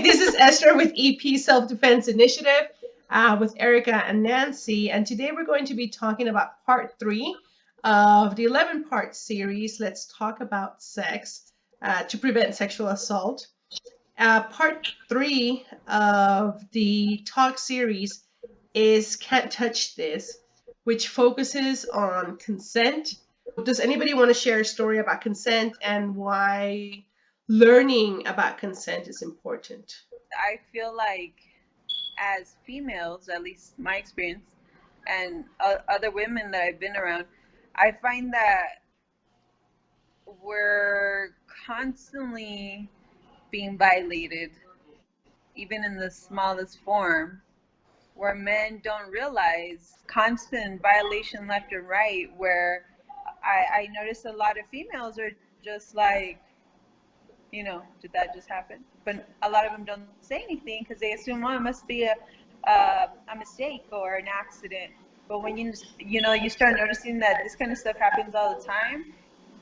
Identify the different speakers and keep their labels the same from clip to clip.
Speaker 1: this is Esther with EP Self-Defense Initiative with Erica and Nancy. And today we're going to be talking about part 3 of the 11-part series, Let's Talk About Sex to Prevent Sexual Assault. Part 3 of the talk series is Can't Touch This, which focuses on consent. Does anybody want to share a story about consent and why learning about consent is important?
Speaker 2: I feel like as females, at least my experience, and other women that I've been around, I find that we're constantly being violated, even in the smallest form, where men don't realize constant violation left and right, where I notice a lot of females are just like, did that just happen? But a lot of them don't say anything because they assume, it must be a mistake or an accident. But when you start noticing that this kind of stuff happens all the time,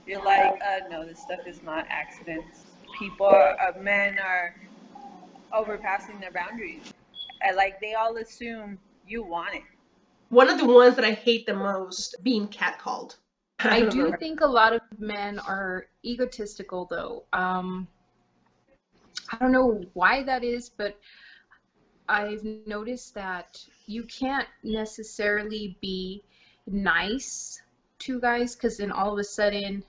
Speaker 2: you're like, no, this stuff is not accidents. Men are overpassing their boundaries. Like, they all assume you want it.
Speaker 1: One of the ones that I hate the most, being catcalled.
Speaker 3: I do think a lot of men are egotistical, though. I don't know why that is, but I've noticed that you can't necessarily be nice to guys, because then all of a sudden,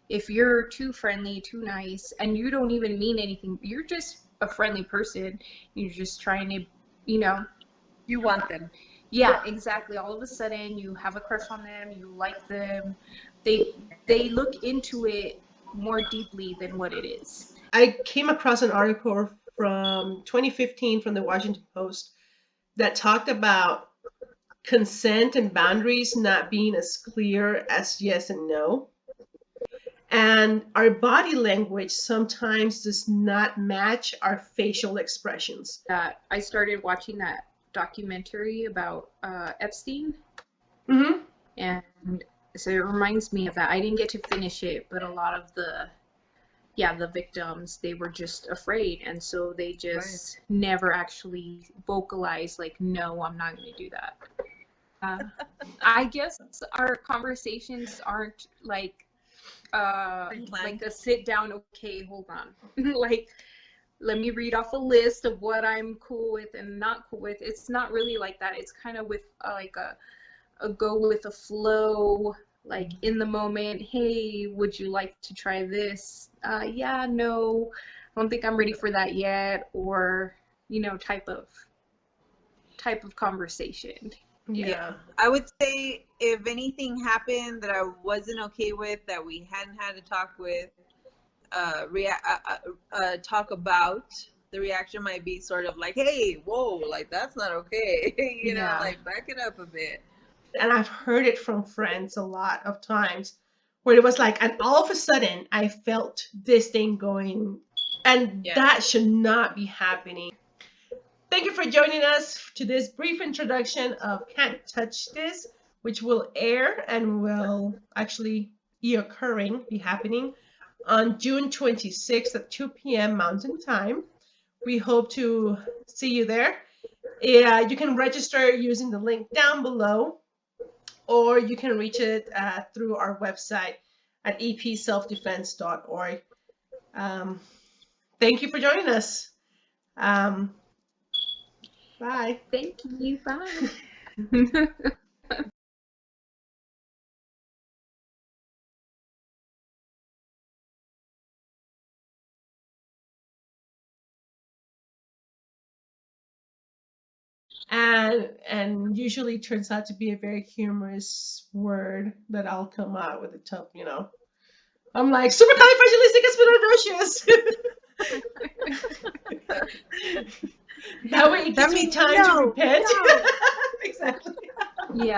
Speaker 3: if you're too friendly, too nice, and you don't even mean anything, you're just a friendly person, you're just trying to,
Speaker 2: You want them.
Speaker 3: Yeah, exactly. All of a sudden, you have a crush on them, you like them. They look into it more deeply than what it is.
Speaker 1: I came across an article from 2015 from the Washington Post that talked about consent and boundaries not being as clear as yes and no. And our body language sometimes does not match our facial expressions.
Speaker 3: I started watching that documentary about Epstein.
Speaker 1: Mm-hmm.
Speaker 3: And so it reminds me of that. I didn't get to finish it, but a lot of the victims, they were just afraid, and so they just never actually vocalized, like, no, I'm not going to do that. I guess our conversations aren't like a sit down, okay, hold on. Like, let me read off a list of what I'm cool with and not cool with. It's not really like that. It's kind of with like a go with the flow, like in the moment. Hey, would you like to try this? Yeah, no, I don't think I'm ready for that yet, or type of conversation.
Speaker 1: Yeah.
Speaker 2: I would say if anything happened that I wasn't okay with, that we hadn't had to talk with, talk about, the reaction might be sort of like, hey, whoa, like, that's not okay. Like, back it up a bit.
Speaker 1: And I've heard it from friends a lot of times where it was like, and all of a sudden I felt this thing going, and that should not be happening. Thank you for joining us to this brief introduction of Can't Touch This, which will air and will actually be happening on June 26th at 2 p.m. Mountain Time. We hope to see you there. You can register using the link down below, or you can reach it through our website at epselfdefense.org. Thank you for joining us. Bye.
Speaker 3: Thank you. Bye.
Speaker 1: And usually turns out to be a very humorous word that I'll come out with a top, I'm like, supercalifragilisticexpialidocious. That way it gives me time to repent.
Speaker 3: No.
Speaker 1: Exactly.
Speaker 3: Yeah.